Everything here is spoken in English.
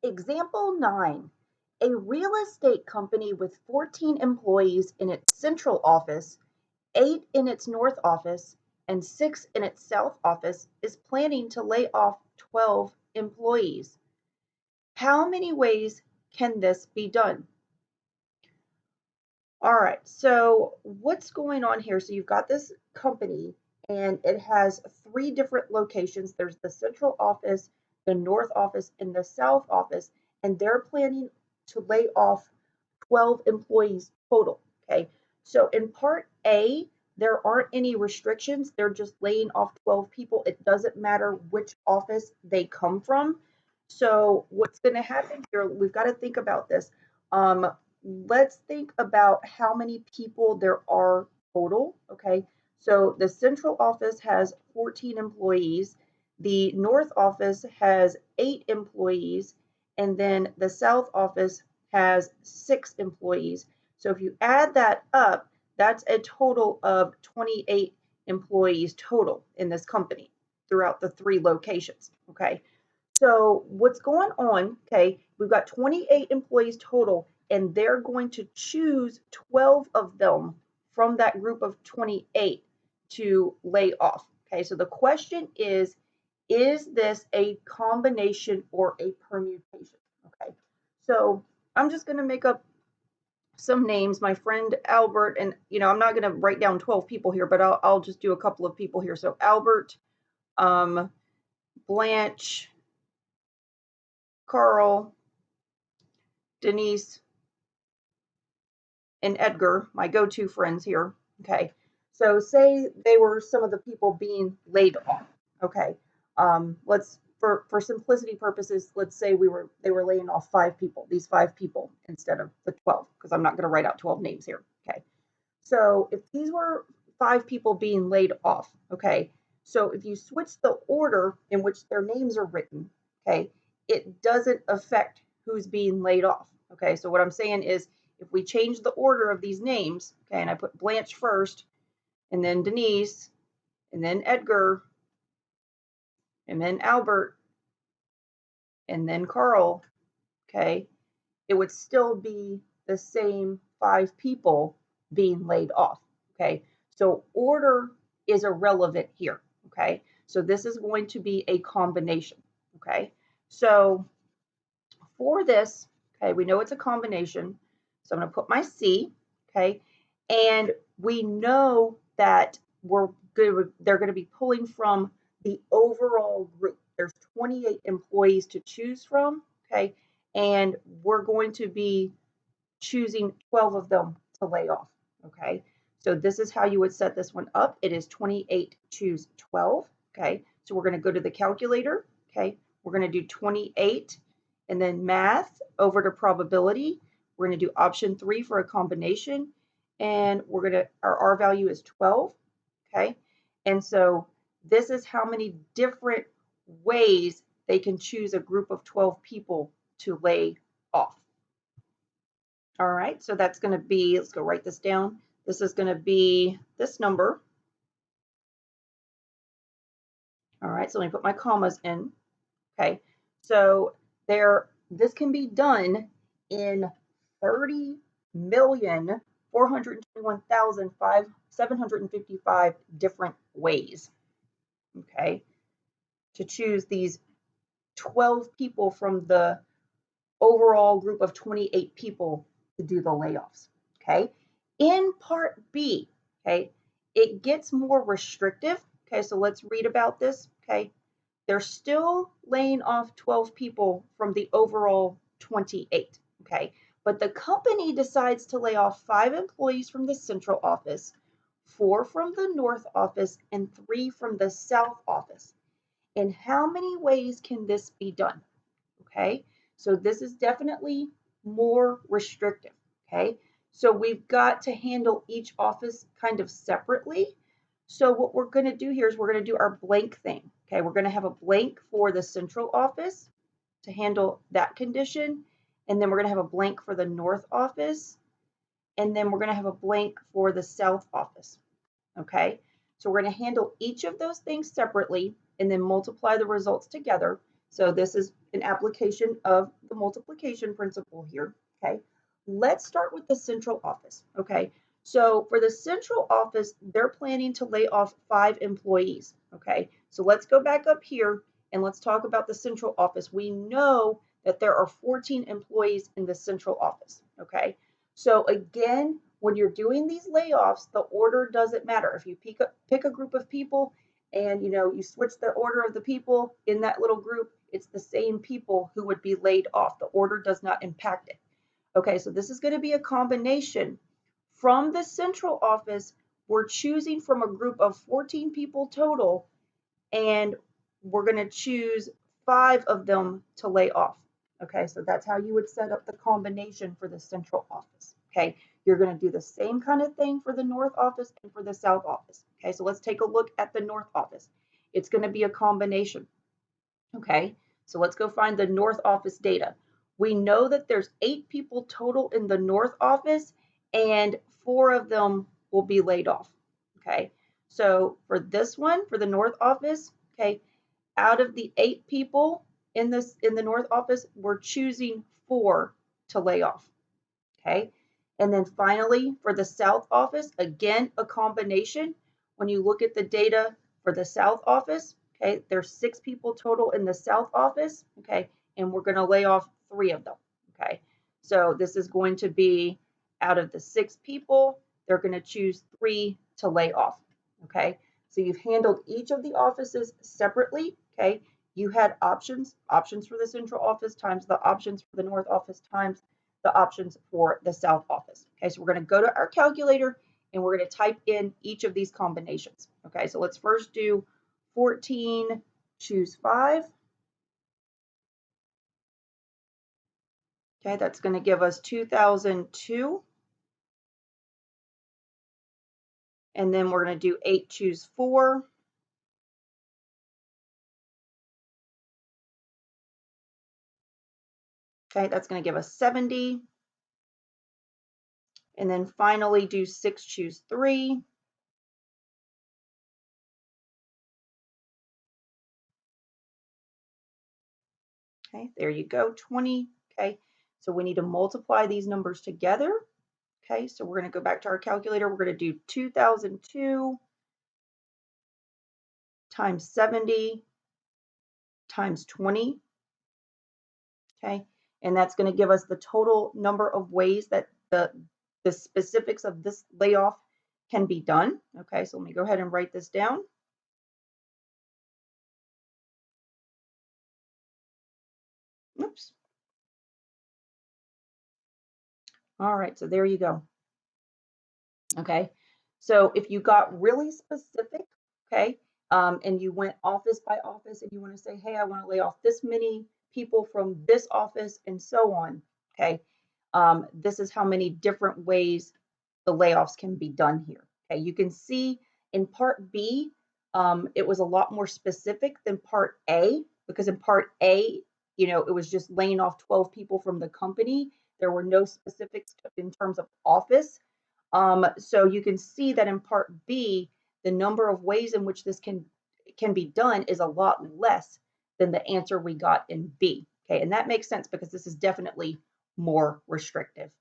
Example 9. A real estate company with 14 employees in its central office, 8 in its north office, and 6 in its south office is planning to lay off 12 employees. How many ways can this be done? All right, so what's going on here? So you've got this company and it has 3 different locations. There's the central office, the north office, and the south office, and they're planning to lay off 12 employees total. Okay, so in part A, there aren't any restrictions. They're just laying off 12 people. It doesn't matter which office they come from. So what's going to happen here? We've got to think about this. Um, let's think about how many people there are total. Okay, so the central office has 14 employees, the north office has 8 employees, and then the south office has 6 employees. So if you add that up, that's a total of 28 employees total in this company throughout the 3 locations. Okay, so what's going on, okay, we've got 28 employees total, and they're going to choose 12 of them from that group of 28 to lay off. Okay, so the question is this a combination or a permutation? Okay, so I'm just going to make up some names. My friend Albert, and I'm not going to write down 12 people here, but I'll just do a couple of people here. So Albert, Blanche, Carl, Denise, and Edgar, my go-to friends here. Okay, so say they were some of the people being laid off. Okay, let's for simplicity purposes, let's say they were laying off 5 people. These 5 people instead of the 12, because I'm not going to write out 12 names here. Okay, so if these were 5 people being laid off, okay, so if you switch the order in which their names are written, okay, it doesn't affect who's being laid off. Okay, so what I'm saying is if we change the order of these names, okay, and I put Blanche first, and then Denise, and then Edgar, and then Albert, and then Carl, okay, it would still be the same 5 people being laid off. Okay, so order is irrelevant here. Okay, so this is going to be a combination. Okay, so for this, okay, we know it's a combination. So I'm going to put my C. Okay, and we know that they're going to be pulling from the overall group. There's 28 employees to choose from. Okay, and we're going to be choosing 12 of them to lay off. Okay, so this is how you would set this one up. It is 28 choose 12. Okay, so we're going to go to the calculator. Okay, we're going to do 28 and then math over to probability. We're going to do option 3 for a combination, and we're going to our R value is 12. Okay, and so this is how many different ways they can choose a group of 12 people to lay off. All right, so that's going to be, let's go write this down. This is going to be this number. All right, so let me put my commas in. Okay, so this can be done in 30,421,755 different ways. Okay, to choose these 12 people from the overall group of 28 people to do the layoffs. Okay, in part B, okay, it gets more restrictive. Okay, so let's read about this. Okay, they're still laying off 12 people from the overall 28. Okay, but the company decides to lay off 5 employees from the central office, 4 from the north office, and 3 from the south office. In how many ways can this be done? Okay, so this is definitely more restrictive. Okay, so we've got to handle each office kind of separately. So what we're going to do here is we're going to do our blank thing. Okay, we're going to have a blank for the central office to handle that condition, and then we're going to have a blank for the north office, and then we're going to have a blank for the south office. Okay, so we're going to handle each of those things separately and then multiply the results together. So this is an application of the multiplication principle here, okay? Let's start with the central office, okay? So for the central office, they're planning to lay off 5 employees, okay? So let's go back up here and let's talk about the central office. We know that there are 14 employees in the central office, okay? So again, when you're doing these layoffs, the order doesn't matter. If you pick a group of people and you switch the order of the people in that little group, it's the same people who would be laid off. The order does not impact it. Okay, so this is going to be a combination. From the central office, we're choosing from a group of 14 people total, and we're going to choose 5 of them to lay off. Okay, so that's how you would set up the combination for the central office. Okay, you're going to do the same kind of thing for the north office and for the south office. Okay, so let's take a look at the north office. It's going to be a combination. Okay, so let's go find the north office data. We know that there's 8 people total in the north office and 4 of them will be laid off. Okay, so for this one, for the north office, okay, out of the 8 people in the north office, we're choosing 4 to lay off. Okay, and then finally for the south office, again a combination. When you look at the data for the south office, okay, there's 6 people total in the south office, okay, and we're going to lay off 3 of them. Okay, so this is going to be out of the 6 people, they're going to choose 3 to lay off. Okay, so you've handled each of the offices separately. Okay, you had options for the central office times the options for the north office times the options for the south office. Okay, so we're going to go to our calculator and we're going to type in each of these combinations. Okay, so let's first do 14, choose 5. Okay, that's going to give us 2002. And then we're going to do 8, choose 4. Okay, that's going to give us 70. And then finally do 6, choose 3. Okay, there you go, 20. Okay, so we need to multiply these numbers together. Okay, so we're going to go back to our calculator. We're going to do 2002 times 70 times 20. Okay, and that's going to give us the total number of ways that the specifics of this layoff can be done. Okay, so let me go ahead and write this down. Oops. All right, so there you go. Okay, so if you got really specific, okay, and you went office by office and you want to say, hey, I want to lay off this many people from this office and so on, okay, this is how many different ways the layoffs can be done here. Okay, you can see in part B, it was a lot more specific than part A, because in part A, it was just laying off 12 people from the company. There were no specifics in terms of office. So you can see that in part B, the number of ways in which this can be done is a lot less than the answer we got in B. Okay, and that makes sense because this is definitely more restrictive.